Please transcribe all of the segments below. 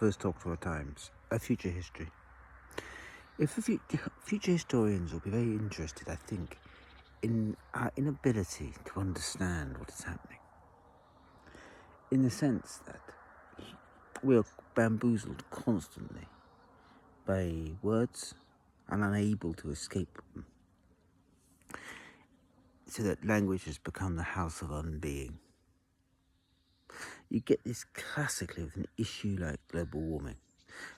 First talk to our times, a future history. If the future historians will be very interested, I think, in our inability to understand what is happening. In the sense that we are bamboozled constantly by words and unable to escape them. So that language has become the house of unbeing. You get this classically with an issue like global warming.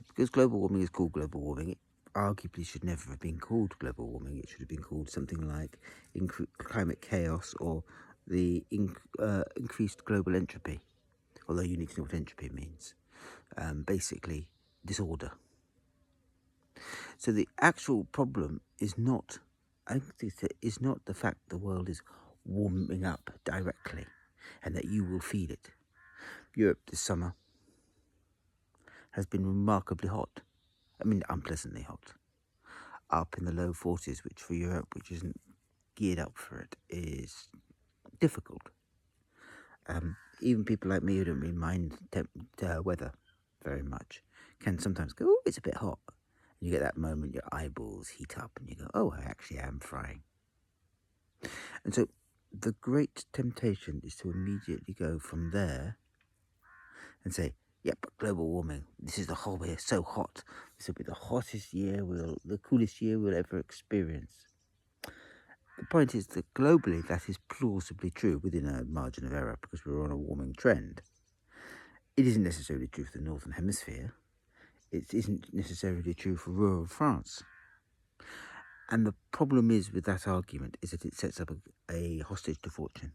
Because global warming is called global warming, it arguably should never have been called global warming. It should have been called something like climate chaos or the increased global entropy, although you need to know what entropy means. Basically, disorder. So the actual problem is not, is not the fact the world is warming up directly and that you will feel it. Europe this summer has been remarkably hot. I mean, unpleasantly hot. Up in the low 40s, which for Europe, which isn't geared up for it, is difficult. Even people like me who don't really mind weather very much can sometimes go, oh, it's a bit hot. And you get that moment, your eyeballs heat up and you go, oh, I actually am frying. And so the great temptation is to immediately go from there and say, yep, global warming. This is the whole year, so hot. This will be the hottest year, the coolest year we'll ever experience. The point is that globally that is plausibly true within a margin of error because we're on a warming trend. It isn't necessarily true for the Northern Hemisphere. It isn't necessarily true for rural France. And the problem is with that argument is that it sets up a hostage to fortune.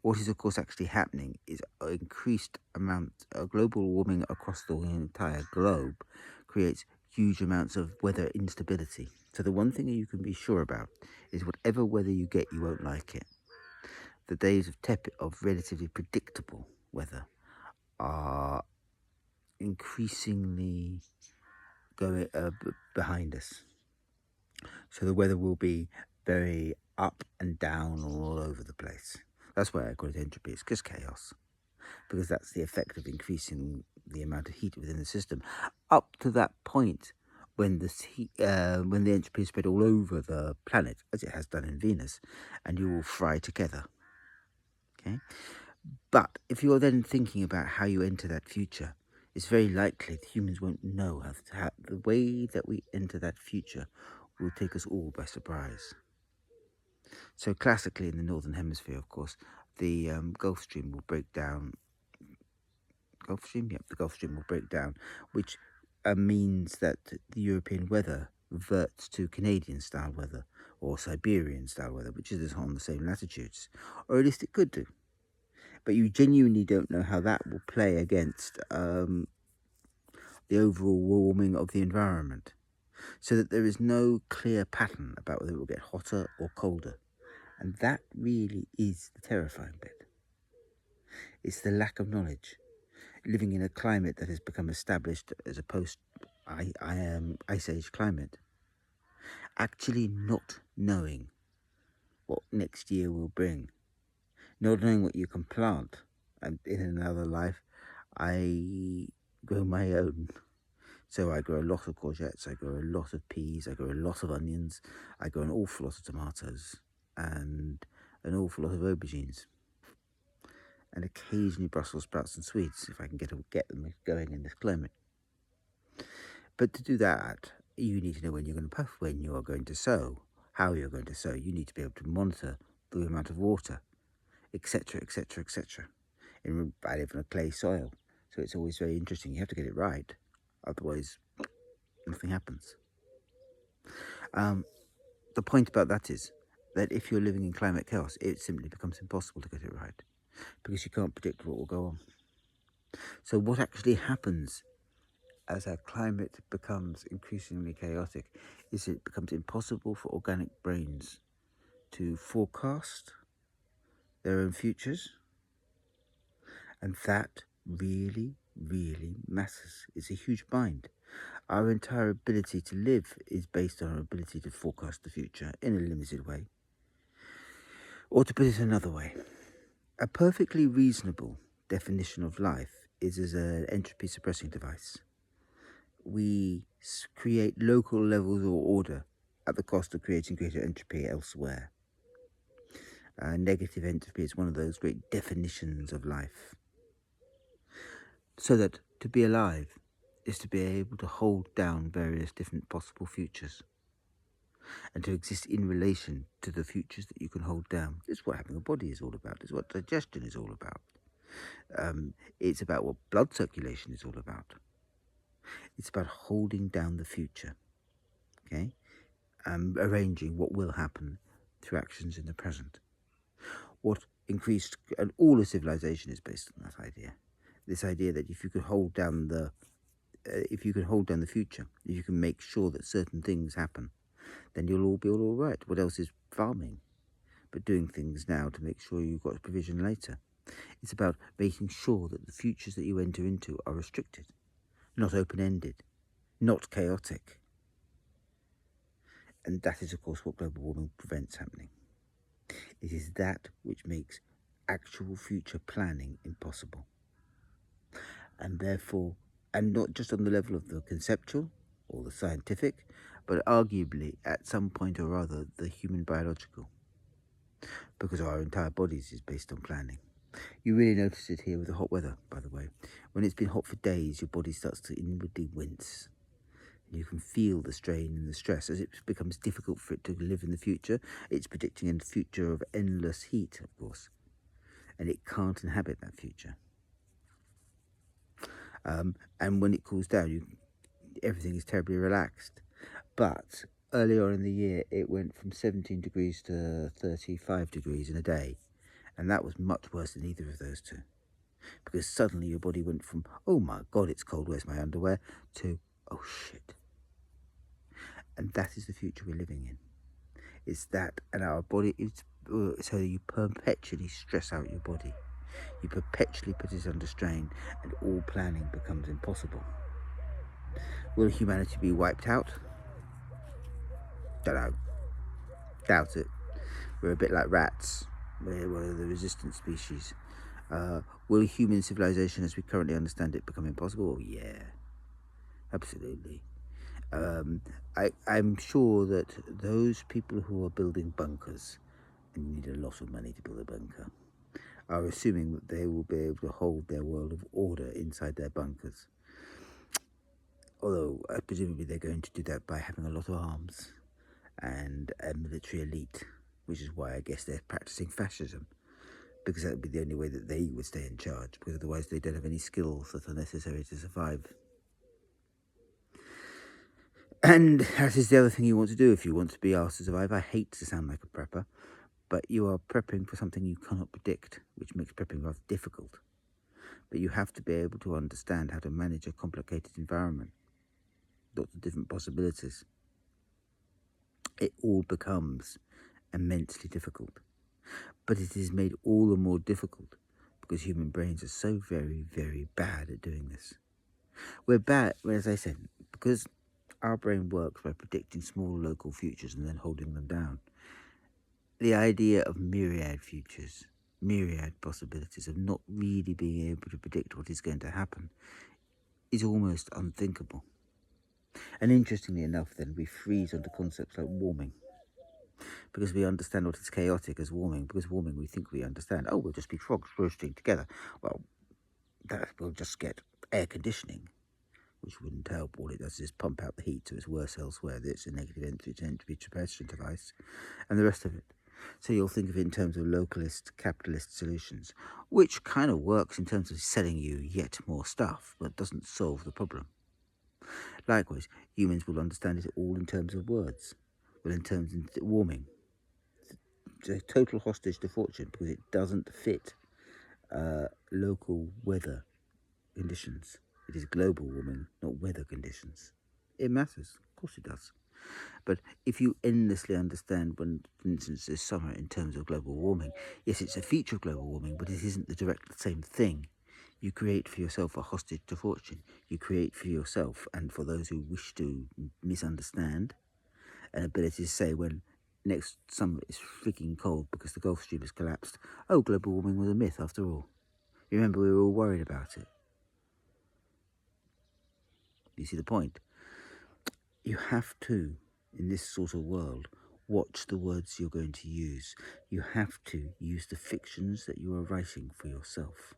What is, of course, actually happening is an increased amount of global warming across the entire globe creates huge amounts of weather instability. So the one thing you can be sure about is whatever weather you get, you won't like it. The days of relatively predictable weather are increasingly going behind us. So the weather will be very up and down all over the place. That's why I call it entropy. It's just chaos, because that's the effect of increasing the amount of heat within the system up to that point when when the entropy is spread all over the planet, as it has done in Venus, and you will fry together. Okay, but if you're then thinking about how you enter that future, it's very likely that humans won't know how the way that we enter that future will take us all by surprise. So classically in the Northern Hemisphere, of course, the Gulf Stream will break down. The Gulf Stream will break down, which means that the European weather reverts to Canadian-style weather or Siberian-style weather, which is on the same latitudes, or at least it could do. But you genuinely don't know how that will play against the overall warming of the environment, so that there is no clear pattern about whether it will get hotter or colder. And that really is the terrifying bit. It's the lack of knowledge. Living in a climate that has become established as a post-ice age climate. Actually not knowing what next year will bring. Not knowing what you can plant. And in another life, I grow my own. So I grow a lot of courgettes, I grow a lot of peas, I grow a lot of onions, I grow an awful lot of tomatoes, and an awful lot of aubergines. And occasionally Brussels sprouts and sweets, if I can get them going in this climate. But to do that, you need to know when you're going to puff, when you are going to sow, how you're going to sow. You need to be able to monitor the amount of water, etc., etc., etc. I live in a clay soil, so it's always very interesting. You have to get it right, otherwise nothing happens. The point about that is that if you're living in climate chaos, it simply becomes impossible to get it right, because you can't predict what will go on. So what actually happens as our climate becomes increasingly chaotic is it becomes impossible for organic brains to forecast their own futures. And that really, really matters. It's a huge bind. Our entire ability to live is based on our ability to forecast the future in a limited way. Or to put it another way, a perfectly reasonable definition of life is as an entropy suppressing device. We create local levels of order at the cost of creating greater entropy elsewhere. Negative entropy is one of those great definitions of life. So that to be alive is to be able to hold down various different possible futures and to exist in relation to the futures that you can hold down. This is what having a body is all about. It's what digestion is all about. It's about what blood circulation is all about. It's about holding down the future, okay? Arranging what will happen through actions in the present. What increased, and all of civilization is based on that idea. This idea that if you could hold down the future, if you can make sure that certain things happen, then you'll all be all right. What else is farming but doing things now to make sure you've got provision later? It's about making sure that the futures that you enter into are restricted, not open-ended, not chaotic. And that is, of course, what global warming prevents happening. It is that which makes actual future planning impossible. And therefore, and not just on the level of the conceptual or the scientific, but arguably at some point or other the human biological, because our entire bodies is based on planning. You really notice it here with the hot weather, by the way. When it's been hot for days, your body starts to inwardly wince. You can feel the strain and the stress as it becomes difficult for it to live in the future. It's predicting a future of endless heat, of course, and it can't inhabit that future. And when it cools down, everything is terribly relaxed. But earlier in the year, it went from 17 degrees to 35 degrees in a day. And that was much worse than either of those two. Because suddenly your body went from, oh my God, it's cold, where's my underwear, to, oh shit. And that is the future we're living in. It's that, and our body is, so you perpetually stress out your body. You perpetually put it under strain, and all planning becomes impossible. Will humanity be wiped out? Don't know. Doubt it. We're a bit like rats. We're one of the resistant species. Will human civilization as we currently understand it become impossible? Oh, yeah. Absolutely. I'm sure that those people who are building bunkers, and you need a lot of money to build a bunker, are assuming that they will be able to hold their world of order inside their bunkers. Although, presumably they're going to do that by having a lot of arms and a military elite, which is why I guess they're practicing fascism, because that would be the only way that they would stay in charge, because otherwise they don't have any skills that are necessary to survive. And that is the other thing you want to do if you want to be asked to survive. I hate to sound like a prepper, but you are prepping for something you cannot predict, which makes prepping rather difficult. But you have to be able to understand how to manage a complicated environment, lots of different possibilities. It all becomes immensely difficult. But it is made all the more difficult because human brains are so very, very bad at doing this. We're bad, as I said, because our brain works by predicting small local futures and then holding them down. The idea of myriad futures, myriad possibilities of not really being able to predict what is going to happen is almost unthinkable. And interestingly enough, then, we freeze onto concepts like warming, because we understand what is chaotic as warming, because warming we think we understand. Oh, we'll just be frogs roasting together. Well, that will just get air conditioning, which wouldn't help. All it does is pump out the heat, so it's worse elsewhere. It's a negative entropy suppression device, and the rest of it. So you'll think of it in terms of localist, capitalist solutions, which kind of works in terms of selling you yet more stuff, but doesn't solve the problem. Likewise, humans will understand it all in terms of words, well, in terms of warming. It's a total hostage to fortune because it doesn't fit local weather conditions. It is global warming, not weather conditions. It matters, of course it does. But if you endlessly understand when, for instance, there's summer in terms of global warming, yes, it's a feature of global warming, but it isn't the direct same thing. You create for yourself a hostage to fortune. You create for yourself, and for those who wish to misunderstand, an ability to say when next summer is freaking cold because the Gulf Stream has collapsed, oh, global warming was a myth after all. Remember, we were all worried about it. You see the point? You have to, in this sort of world, watch the words you're going to use. You have to use the fictions that you are writing for yourself,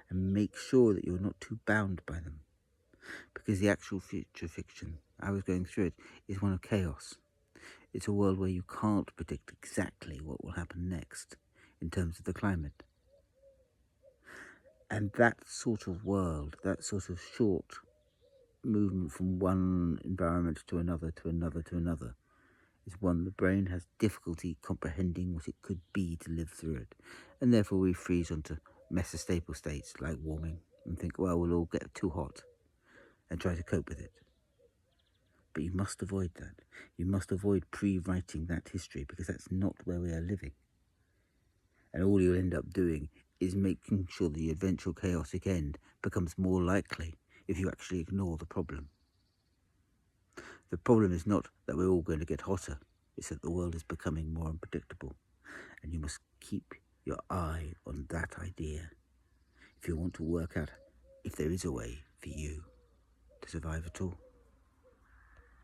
and make sure that you're not too bound by them. Because the actual future fiction, I was going through it, is one of chaos. It's a world where you can't predict exactly what will happen next in terms of the climate. And that sort of world, that sort of short movement from one environment to another, to another, to another, is one the brain has difficulty comprehending what it could be to live through it. And therefore we freeze onto metastable states like warming and think, well, we'll all get too hot and try to cope with it. But you must avoid that. You must avoid pre-writing that history, because that's not where we are living. And all you'll end up doing is making sure the eventual chaotic end becomes more likely if you actually ignore the problem. The problem is not that we're all going to get hotter, it's that the world is becoming more unpredictable, and you must keep your eye on that idea if you want to work out if there is a way for you to survive at all.